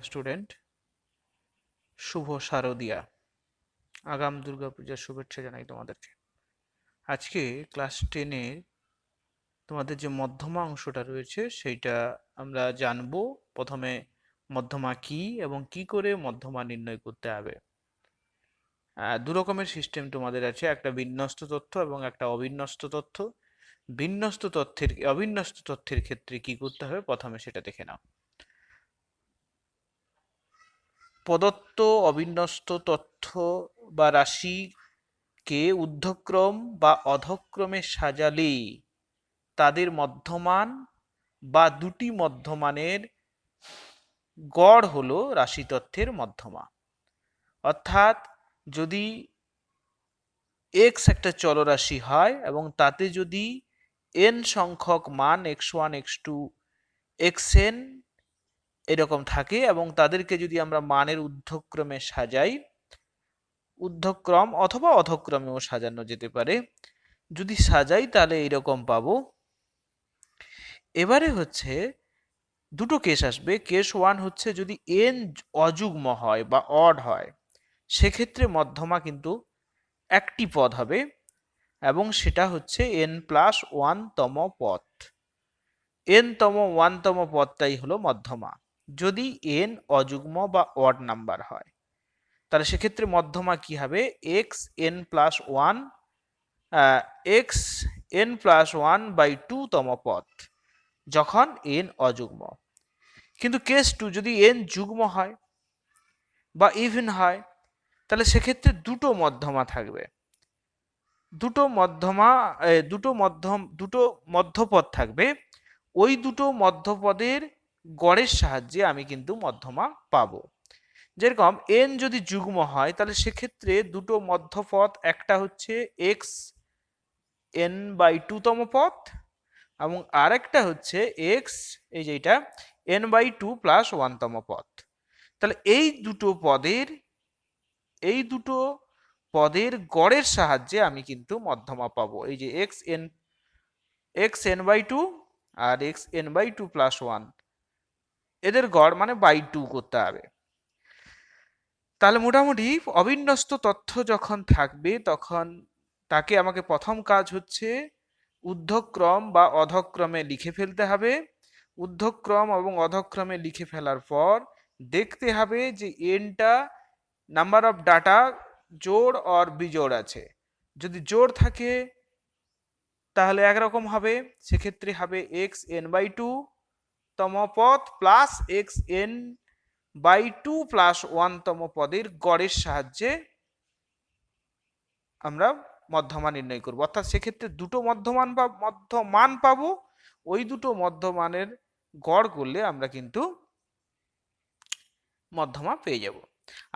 Student, শুভ শারদিয়া। আগাম দুর্গাপূজার শুভেচ্ছা জানাই তোমাদেরকে। আজকে ক্লাস 10-এর তোমাদের যে মধ্যমা অংশটা রয়েছে সেইটা আমরা জানবো। প্রথমে মধ্যমা কি এবং কি করে মধ্যমা নির্ণয় করতে হবে। দু রকমের সিস্টেম তোমাদের আছে, একটা বিন্যস্ত তথ্য এবং একটা অবিন্যস্ত তথ্য। অবিন্যস্ত তথ্যের ক্ষেত্রে কি করতে হবে প্রথমে সেটা দেখে নাও। প্রদত্ত অবিন্যস্ত তথ্য বা রাশিকে ঊর্ধ্বক্রম বা অধক্রমে সাজালে তাদের মধ্যমান বা দুটি মধ্যমানের গড় হলো রাশিতত্ত্বের মধ্যমা। অর্থাৎ যদি এক্স একটা চলরাশি হয় এবং তাতে যদি এন সংখ্যক মান x1 x2 xn এরকম থাকে এবং তাদেরকে যদি আমরা মানের ঊর্ধ্বক্রমে সাজাই, ঊর্ধ্বক্রম অথবা অধক্রমেও সাজানো যেতে পারে, যদি সাজাই তাহলে এইরকম পাবো। এবারে হচ্ছে দুটো কেস আসবে। কেস ওয়ান হচ্ছে যদি এন অযুগ্ম হয় বা অড হয়, সেক্ষেত্রে মধ্যমা কিন্তু একটি পদ হবে এবং সেটা হচ্ছে এন প্লাস ওয়ানতম পদ। এনতম ওয়ানতম পদটাই হলো মধ্যমা। যদি এন অযুগ্ম বা অড নাম্বার হয় তাহলে সেক্ষেত্রে মধ্যমা কি হবে? X n plus one, x n plus one by 2 তম পদ যখন এন অযুগ্ম। কিন্তু কেস টু যদি এন যুগ্ম হয় বা ইভেন হয় তাহলে সেক্ষেত্রে দুটো মধ্যমা থাকবে। দুটো মধ্যপদ থাকবে। ওই দুটো মধ্যপদের গড়ের সাহায্যে আমি কিন্তু মধ্যমা পাবো। যেরকম এন যদি যুগ্ম হয় তাহলে সেক্ষেত্রে দুটো মধ্যপদ, একটা হচ্ছে এক্স এন বাই 2 তম পদ এবং আরেকটা হচ্ছে এক্স, এই যে এটা এন বাই 2 প্লাস 1 তম পদ। তাহলে এই দুটো পদের গড়ের সাহায্যে আমি কিন্তু মধ্যমা পাবো। এই যে এক্স এন বাই 2 আর এক্স এন বাই 2 প্লাস 1, এদের গড় মানে বাই 2 করতে হবে। তাহলে মোটামুটি অবিন্যস্ত তথ্য যখন থাকবে তখন তাকে আমাকে প্রথম কাজ হচ্ছে ঊর্ধ্বক্রম বা অধক্রমে লিখে ফেলতে হবে। ঊর্ধ্বক্রম এবং অধক্রমে লিখে ফেলার পর দেখতে হবে যে এনটা নাম্বার অফ ডাটা জোড় আর বিজোড় আছে। যদি জোড় থাকে তাহলে একরকম হবে, সেক্ষেত্রে হবে এক্স এন বাই 2 তম পদ plus x n by 2 plus 1 তম পদের গড়ের সাহায্যে আমরা মধ্যমান নির্ণয় করব। অর্থাৎ সেক্ষেত্রে দুটো মধ্যমান পাবো। ওই দুটো মধ্যমানের গড় করলে আমরা কিন্তু মধ্যমা পেয়ে যাব।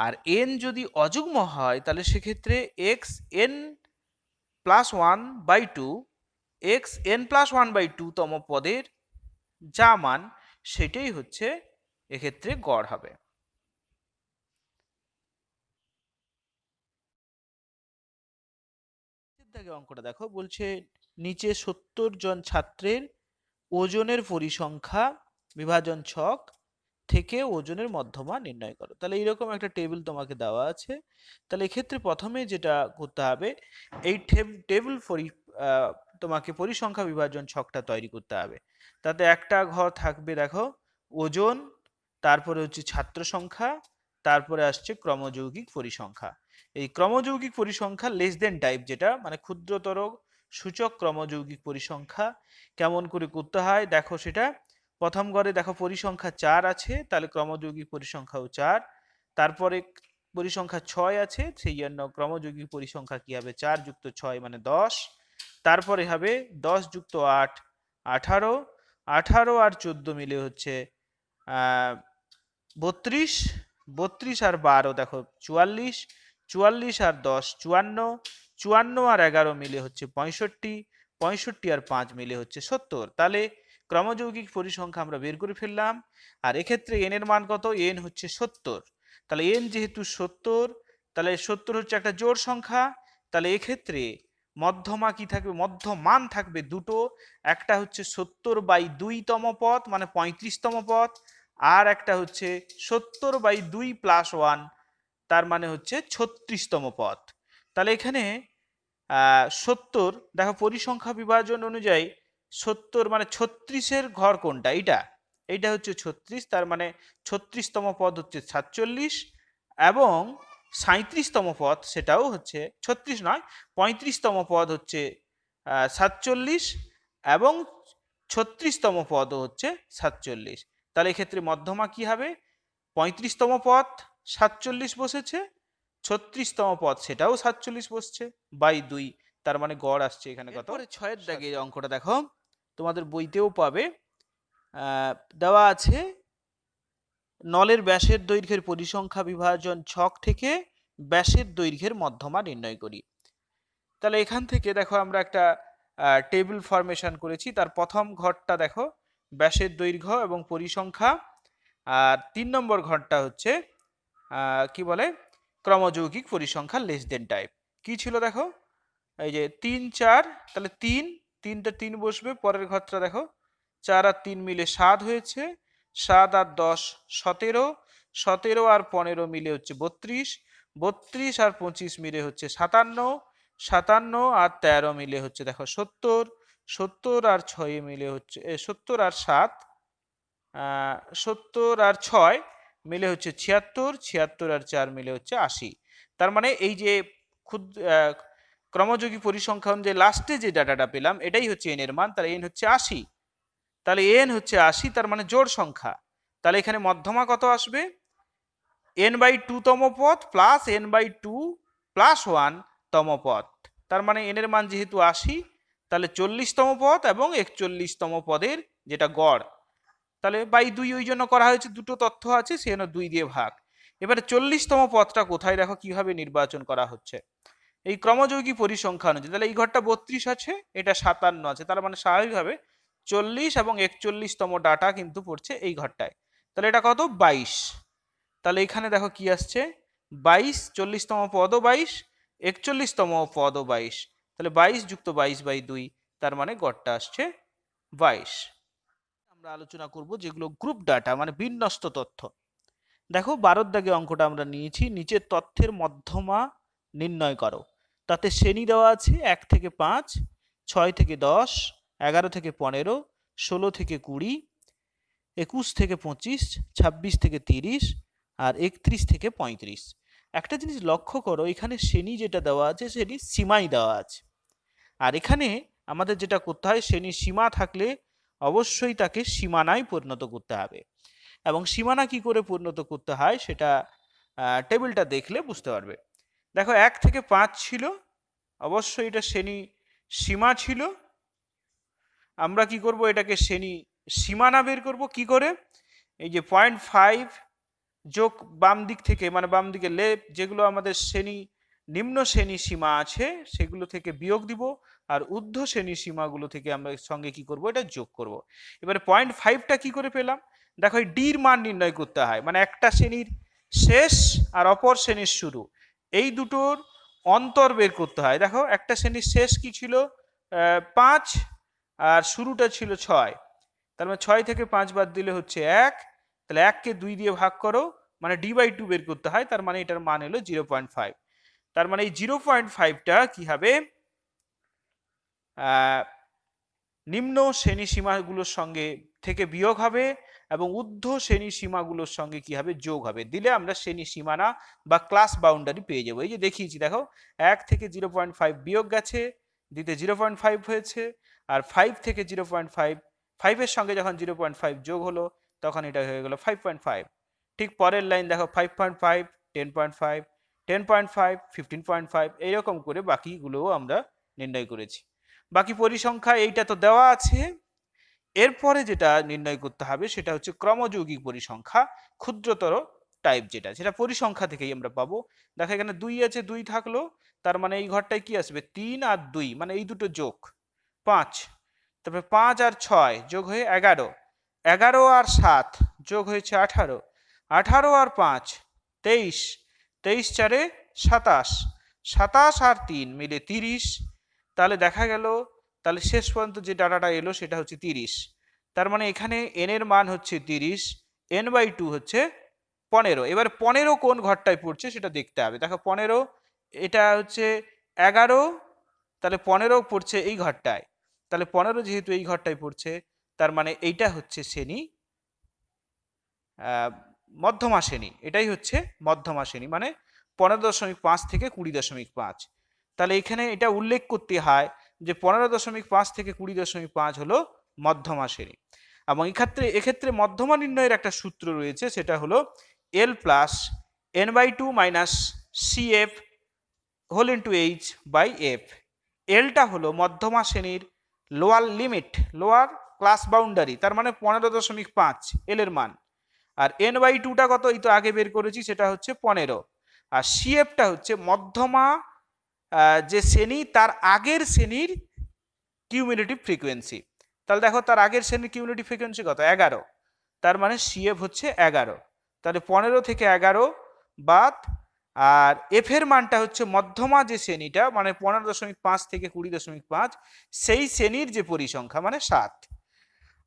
আর এন যদি অযুগ্ম হয় তাহলে সেক্ষেত্রে x n plus 1 by 2, x n plus 1 by 2 তম পদের যা মান সেটাই হচ্ছে এক্ষেত্রে গড় হবে। অঙ্কটা দেখো, বলছে নিচে 70 জন ছাত্রের ওজনের পরিসংখ্যা বিভাজন ছক থেকে ওজনের মধ্যমা নির্ণয় করো। তাহলে এইরকম একটা টেবিল তোমাকে দেওয়া আছে। তাহলে এক্ষেত্রে প্রথমে যেটা করতে হবে, এই টেবিল তোমাকে পরিসংখ্যা বিভাজন ছকটা তৈরি করতে হবে। তাতে একটা ঘর থাকবে দেখো ওজন, তারপরে হচ্ছে ছাত্র সংখ্যা, তারপরে আসছে ক্রমযৌগিক পরিসংখ্যা। এই ক্রমযৌগিক পরিসংখ্যা লেস দেন টাইপ, যেটা মানে ক্ষুদ্রতর সূচক ক্রমযৌগিক পরিসংখ্যা কেমন করে করতে হয় দেখো। সেটা প্রথম ঘরে দেখো পরিসংখ্যা 4 আছে, তাহলে ক্রমযৌগিক পরিসংখ্যাও 4। তারপরে পরিসংখ্যা 6 আছে, সেই জন্য ক্রমযৌগিক পরিসংখ্যা কি হবে 4 যুক্ত 6 মানে 10। তারপরে হবে 10 যুক্ত 8 18, 18 আর 14 মিলে হচ্ছে 32, 32 আর 12 দেখো 44, 44 আর 10 54, 54 আর 11 মিলে হচ্ছে 65, 65 আর 5 মিলে হচ্ছে 70। তাহলে ক্রমযৌগিক পরিসংখ্যা আমরা বের করে ফেললাম। আর এক্ষেত্রে এন এর মান কত? এন হচ্ছে 70। তাহলে এন যেহেতু 70, তাহলে 70 হচ্ছে একটা জোড় সংখ্যা। তাহলে এক্ষেত্রে মধ্যমা কি থাকবে? মধ্যমান থাকবে দুটো। একটা হচ্ছে 70 বাই 2 তম পদ মানে 35 তম পদ, আর একটা হচ্ছে 70/2 + 1, তার মানে হচ্ছে 36তম পদ। তাহলে এখানে 70, দেখো পরিসংখ্যা বিভাজন অনুযায়ী 70 মানে 36-এর ঘর কোনটা, এইটা হচ্ছে 36, তার মানে 36তম পদ হচ্ছে 47, এবং 37তম পদ সেটাও হচ্ছে 36 নয়, 35তম পদ হচ্ছে 47, এবং 36তম পদও হচ্ছে 47। তাহলে এক্ষেত্রে মধ্যমা কি হবে? 35তম পদ 47 বসেছে, 36তম পদ সেটাও 47 বসছে, বাই 2, তার মানে গড় আসছে এখানে কত? এরপরে 6-এর দাগের অঙ্কটা দেখো, তোমাদের বইতেও পাবে। দেওয়া আছে নলের ব্যাসের দৈর্ঘ্যের পরিসংখ্যা বিভাজন ছক থেকে ব্যাসের দৈর্ঘ্যের মধ্যমা নির্ণয় করি। তাহলে এখান থেকে দেখো আমরা একটা টেবিল ফরমেশন করেছি। তার প্রথম ঘরটা দেখো ব্যাসের দৈর্ঘ্য এবং পরিসংখ্যা, আর 3 নম্বর ঘরটা হচ্ছে কি বলে, ক্রমযৌগিক পরিসংখ্যা লেস দেন টাইপ। কি ছিল দেখো, এই যে 3 4, তাহলে 3টা 3 বসবে। পরের ঘরটা দেখো 4 আর 3 মিলে 7 হয়েছে, 7 আর 10 17, 17 আর 15 মিলে হচ্ছে 32, 32 আর 25 মিলে হচ্ছে 57, 57 আর 13 মিলে হচ্ছে দেখো 70, 70 আর 6 মিলে হচ্ছে 70 আর 7, 70 আর 6 মিলে হচ্ছে 76, 76 আর 4 মিলে হচ্ছে 80। তার মানে এই যে ক্রমযোগী পরিসংখ্যা অনুযায়ী লাস্টে যে ডাটাটা পেলাম এটাই হচ্ছে এন এর মান, তাহলে এন হচ্ছে 80। তাহলে এন হচ্ছে 80, তার মানে জোড় সংখ্যা। তাহলে এখানে মধ্যমা কত আসবে? n/2 তম পদ প্লাস n/2 + 1 তম পদ। তার মানে এন এর মান যেহেতু 80, তাহলে 40তম পদ এবং 41তম পদের যেটা গড়, তাহলে বাই 2 ওই জন্য করা হয়েছে, দুটো তথ্য আছে সেজন্য 2 দিয়ে ভাগ। এবারে 40তম পদটা কোথায় দেখো কিভাবে নির্বাচন করা হচ্ছে, এই ক্রমযৌগী পরিসংখ্যা অনুযায়ী। তাহলে এই ঘরটা 32 আছে, এটা 57 আছে, তার মানে স্বাভাবিকভাবে 40 এবং 41তম ডাটা কিন্তু পড়ছে এই ঘরটায়। তাহলে এটা কত? 22। তাহলে এখানে দেখো কি আসছে, 22, 40তম পদও 22, 41তম পদও 22, তাহলে 22 যুক্ত 22/2, তার মানে গড়টা আসছে 22। আমরা আলোচনা করব যেগুলো গ্রুপ ডাটা, মানে বিন্যস্ত তথ্য। দেখো 12 দাগে অঙ্কটা আমরা নিয়েছি, নিচের তথ্যের মধ্যমা নির্ণয় করো। তাতে শ্রেণী দেওয়া আছে 1 থেকে 5, 6 থেকে 10, 11 থেকে 15, 16 থেকে 20, 21 থেকে 25, 26 থেকে 30, আর 31 থেকে 35। একটা জিনিস লক্ষ্য করো, এখানে শ্রেণী যেটা দেওয়া আছে সেটি সীমাই দেওয়া আছে, আর এখানে আমাদের যেটা করতে হয়, শ্রেণীর সীমা থাকলে অবশ্যই তাকে সীমানায় পরিণত করতে হবে, এবং সীমানা কি করে পরিণত করতে হয় সেটা টেবিলটা দেখলে বুঝতে পারবে। দেখো 1 থেকে 5 ছিল, অবশ্যই এটা শ্রেণী সীমা ছিল। আমরা কি করব, এটাকে শ্রেণী সীমানা বের করব কি করে, এই যে 0.5 যোগ বাম দিক থেকে, মানে বাম দিকে যেগুলো আমাদের শ্রেণী নিম্ন শ্রেণী সীমা আছে সেগুলো থেকে বিয়োগ দিব, আর ঊর্ধ্ব শ্রেণী সীমাগুলো থেকে আমরা সঙ্গে কি করব, এটা যোগ করব। এবারে 0.5টা কি করে পেলাম, দেখো এই ডির মান নির্ণয় করতে হয়, মানে একটা শ্রেণীর শেষ আর অপর শ্রেণীর শুরু, এই দুটোর অন্তর বের করতে হয়। দেখো একটা শ্রেণীর শেষ কি ছিল, 5, আর শুরুটা ছিল 6, তার মানে 6 থেকে 5 বাদ দিলে হচ্ছে 1, তাহলে 1কে 2 দিয়ে ভাগ করো, মানে d/2 বের করতে হয়, তার মানে এটার মান হলো 0.5। তার মানে এই 0.5টা কি হবে, নিম্ন শ্রেণী সীমাগুলোর সঙ্গে থেকে বিয়োগ হবে, এবং ঊর্ধ্ব শ্রেণী সীমাগুলোর সঙ্গে কি হবে, যোগ হবে। দিলে আমরা শ্রেণী সীমানা বা ক্লাস বাউন্ডারি পেয়ে যাবো। এই যে দেখিয়েছি দেখো, 1 থেকে 0.5 বিয়োগ গেছে, দিতে 0.5 হয়েছে, আর 5 থেকে 0.5, 5-এর সঙ্গে যখন 0.5 যোগ হলো তখন এটা হয়ে গেল 5.5। ঠিক পরের লাইন দেখো 5.5, 10.5, 10.5, 15.5, এইরকম করে বাকিগুলোও আমরা নির্ণয় করেছি। বাকি পরিসংখ্যা এইটা তো দেওয়া আছে। এরপরে যেটা নির্ণয় করতে হবে সেটা হচ্ছে ক্রমযৌগিক পরিসংখ্যা, ক্ষুদ্রতর টাইপ, যেটা পরিসংখ্যা থেকেই আমরা পাবো। দেখো এখানে 2 আছে, 2 থাকলো, তার মানে এই ঘরটায় কি আসবে, 3 আর 2, মানে এই দুটো যোগ 5, তারপরে 5 আর 6 যোগ হয়ে 11, 11 আর 7 যোগ হয়েছে 18, 18 আর 5 23, 23 4 27, 27 আর 3 মিলে 30। তাহলে দেখা গেল, তাহলে শেষ পর্যন্ত যে ডাটাটা এলো সেটা হচ্ছে 30। তার মানে এখানে এন এর মান হচ্ছে 30, n/2 হচ্ছে 15। এবার 15 কোন ঘরটায় পড়ছে সেটা দেখতে হবে। দেখো 15 এটা হচ্ছে 11, তাহলে 15 পড়ছে এই ঘরটায়। তাহলে 15 যেহেতু এই ঘরটায় পড়ছে, তার মানে এইটা হচ্ছে শ্রেণী মধ্যমা শ্রেণী। এটাই হচ্ছে মধ্যমা শ্রেণী, মানে 15.5 থেকে 20.5। তাহলে এখানে এটা উল্লেখ করতে হয় যে 15.5 থেকে 20.5 হলো মধ্যমা শ্রেণী। এবং এক্ষেত্রে মধ্যমা নির্ণয়ের একটা সূত্র রয়েছে, সেটা হলো L plus n/2 minus CF whole into H by F। এলটা হলো মধ্যমা শ্রেণীর lower limit, lower class boundary, তার মানে 15.5 এল এর মান। আর n/2টা কত, এই তো আগে বের করেছি, সেটা হচ্ছে 15। আর CFটা হচ্ছে মধ্যমা যে শ্রেণী তার আগের শ্রেণীর কিউমুলেটিভ ফ্রিকোয়েন্সি। তাহলে দেখো তার আগের শ্রেণীর কিউমুলেটিভ ফ্রিকোয়েন্সি কত, 11, তার মানে CF হচ্ছে 11। তাহলে 15 থেকে 11 বাদ, আর এফ এর মানটা হচ্ছে মধ্যমা যে শ্রেণীটা, মানে 15.5 থেকে 20.5, সেই শ্রেণীর যে পরিসংখ্যা মানে 7।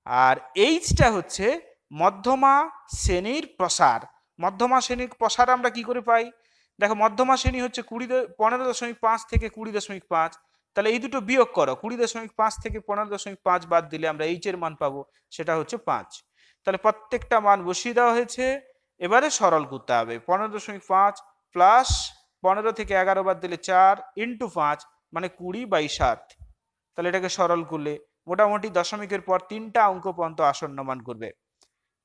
আর এইচটা হচ্ছে মধ্যমা শ্রেণীর প্রসার। মধ্যমা শ্রেণীর প্রসার আমরা কি করে পাই? দেখো মধ্যমা শ্রেণী হচ্ছে 15.5 থেকে 20.5, তাহলে এই দুটো বিয়োগ করো, 20.5 থেকে 15.5 বাদ দিলে আমরা এইচ এর মান পাবো, সেটা হচ্ছে 5। তাহলে প্রত্যেকটা মান বসিয়ে দেওয়া হয়েছে, এবারে সরল করতে হবে। 15.5 প্লাস 15 থেকে 11 বাদ দিলে 4 ইন্টু 5 মানে 20/7। তাহলে এটাকে সরল করলে মোটামুটি দশমিকের পর 3টা অঙ্ক পর্যন্ত আসন্ন মান করবে।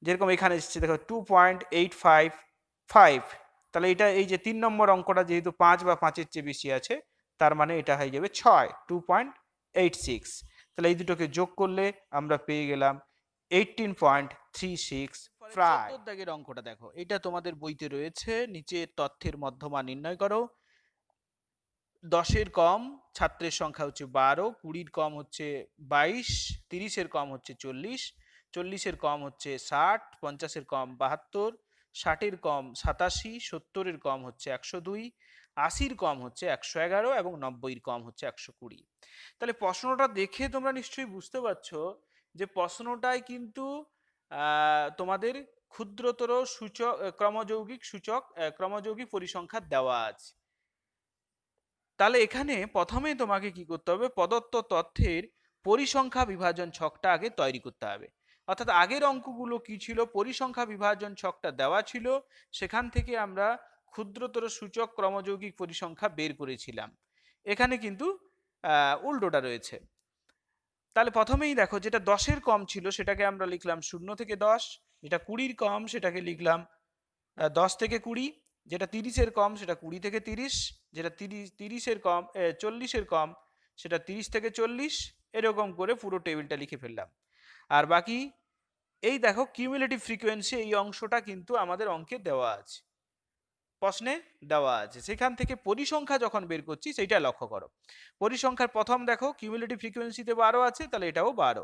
যেরকম এখানে এসেছে দেখো 2.855। তাহলে এটা এই যে 3 নম্বর অঙ্কটা যেহেতু 5 বা 5-এর চেয়ে বেশি আছে, তার মানে এটা হয়ে যাবে 6, 2.86। তাহলে এই দুটোকে যোগ করলে আমরা পেয়ে গেলাম 18.36। প্রায় 14 দাগের অঙ্কটা দেখো, এটা তোমাদের বইতে রয়েছে। নিচে তথ্যের মধ্যমা নির্ণয় করো। 10-এর কম ছাত্রের সংখ্যা হচ্ছে 12, 20-র কম হচ্ছে 22, 30-এর কম হচ্ছে 40, 40-এর কম হচ্ছে 60, 50-এর কম 72, 60-এর কম 87, 70-এর কম হচ্ছে 102, 80-র কম হচ্ছে 111 এবং 90-এর কম হচ্ছে 120। তাহলে প্রশ্নটা দেখে তোমরা নিশ্চয়ই বুঝতে পারছো যে প্রশ্নটায় কিন্তু তোমাদের ক্ষুদ্রতর সূচক ক্রমযৌগিক পরিসংখ্যা দেওয়া আছে। তাহলে এখানে প্রথমে তোমাকে কি করতে হবে, প্রদত্ত তথ্যের পরিসংখ্যা বিভাজন ছকটা আগে তৈরি করতে হবে। অর্থাৎ আগের অঙ্কগুলো কি ছিল, পরিসংখ্যা বিভাজন ছকটা দেওয়া ছিল, সেখান থেকে আমরা ক্ষুদ্রতর সূচক ক্রমযৌগিক পরিসংখ্যা বের করেছিলাম। এখানে কিন্তু উল্টোটা রয়েছে। তাহলে প্রথমেই দেখো, যেটা 10-এর কম ছিল সেটাকে আমরা লিখলাম 0 থেকে 10, যেটা 20-র কম সেটাকে লিখলাম 10 থেকে 20, যেটা 30-এর কম সেটা 20 থেকে 30, যেটা 30-এর কম 40-এর কম সেটা 30 থেকে 40, এরকম করে পুরো টেবিলটা লিখে ফেললাম। আর বাকি এই দেখো কিউমুলেটিভ ফ্রিকোয়েন্সি, এই অংশটা কিন্তু আমাদের অঙ্কে দেওয়া আছে, প্রশ্নে দেওয়া আছে। সেখান থেকে পরিসংখ্যা যখন বের করছি সেইটা লক্ষ্য করো। পরিসংখ্যার প্রথম দেখো কিউমুলেটিভ ফ্রিকোয়েন্সিতে 12 আছে, তাহলে এটাও 12।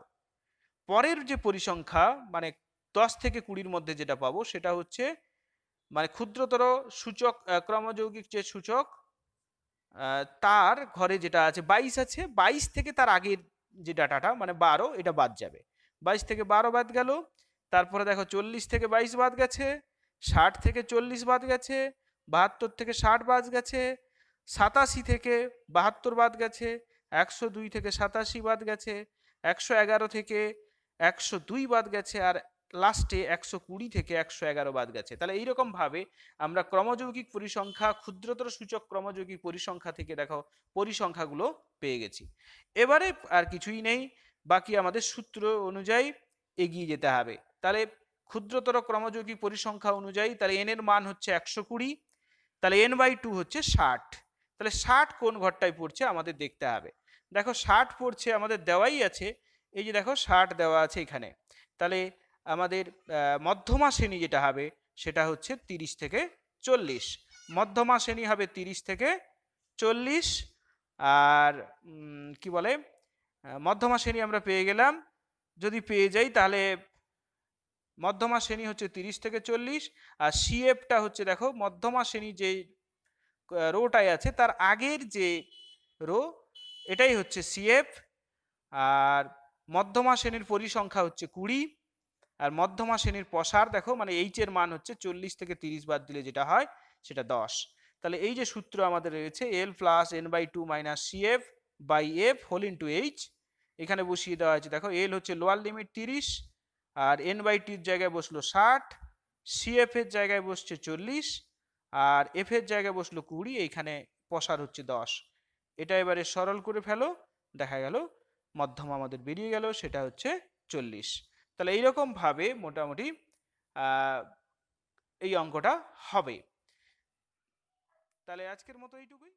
পরের যে পরিসংখ্যা মানে 10 থেকে 20-র মধ্যে যেটা পাবো সেটা হচ্ছে মানে ক্ষুদ্রতর সূচক ক্রমযৌগিক যে সূচক, তার ঘরে যেটা আছে 22 আছে, 22 থেকে তার আগের যে ডাটাটা মানে 12, এটা বাদ যাবে। 22 থেকে 12 বাদ গেল। তারপরে দেখো 40 থেকে 22 বাদ গেছে, 60 থেকে 40 বাদ গেছে, 72 থেকে 60 বাদ গেছে, 87 থেকে 72 বাদ গেছে, 102 থেকে 87 বাদ গেছে, 111 থেকে 102 বাদ গেছে, আর লাস্টে 120 থেকে 111 বাদ গেছে। তাহলে এইরকম ভাবে আমরা ক্রমযৌগিক পরিসংখ্যা, ক্ষুদ্রতর সূচক ক্রমযৌগিক পরিসংখ্যা থেকে দেখো পরিসংখ্যাগুলো পেয়ে গেছি। এবারে আর কিছুই নেই, বাকি আমাদের সূত্র অনুযায়ী এগিয়ে যেতে হবে। তাহলে ক্ষুদ্রতর ক্রমযৌগিক পরিসংখ্যা অনুযায়ী তাহলে n এর মান হচ্ছে 120, তাহলে n/2 হচ্ছে 60। তাহলে 60 কোন ঘরটায় পড়ছে আমাদের দেখতে হবে। দেখো 60 পড়ছে আমাদের দেওয়াই আছে, এই যে দেখো 60 দেওয়া আছে এখানে। তাহলে আমাদের মধ্যমা শ্রেণী যেটা হবে সেটা হচ্ছে 30 থেকে 40। মধ্যমা শ্রেণী হবে 30 থেকে 40। আর কি বলে, মধ্যমা শ্রেণী আমরা পেয়ে গেলাম। যদি পেয়ে যাই তাহলে মধ্যমা শ্রেণী হচ্ছে 30 থেকে 40, আর সিএফটা হচ্ছে দেখো মধ্যমা শ্রেণী যে রোটাই আছে তার আগের যে রো, এটাই হচ্ছে সিএফ। আর মধ্যমা শ্রেণীর পরিসংখ্যা হচ্ছে 20, আর মধ্যমা শ্রেণীর প্রসার দেখো মানে এইচ এর মান হচ্ছে 40 থেকে 30 বাদ দিলে যেটা হয় সেটা 10। তাহলে এই যে সূত্র আমাদের রয়েছে L plus N by two minus C F by F whole into H, এখানে বসিয়ে দেওয়া আছে। দেখো এল হচ্ছে লোয়ার লিমিট 30, আর এন বাই টির জায়গায় বসলো 60, সি এফ এর জায়গায় বসছে 40, আর এফ এর জায়গায় বসলো 20, এইখানে প্রসার হচ্ছে 10। এটা এবারে সরল করে ফেলো, দেখা গেল মধ্যমা আমাদের বেরিয়ে গেল, সেটা হচ্ছে 40। তাহলে এইরকম ভাবে মোটামুটি এই অঙ্কটা হবে। তাহলে আজকের মতো এইটুকুই।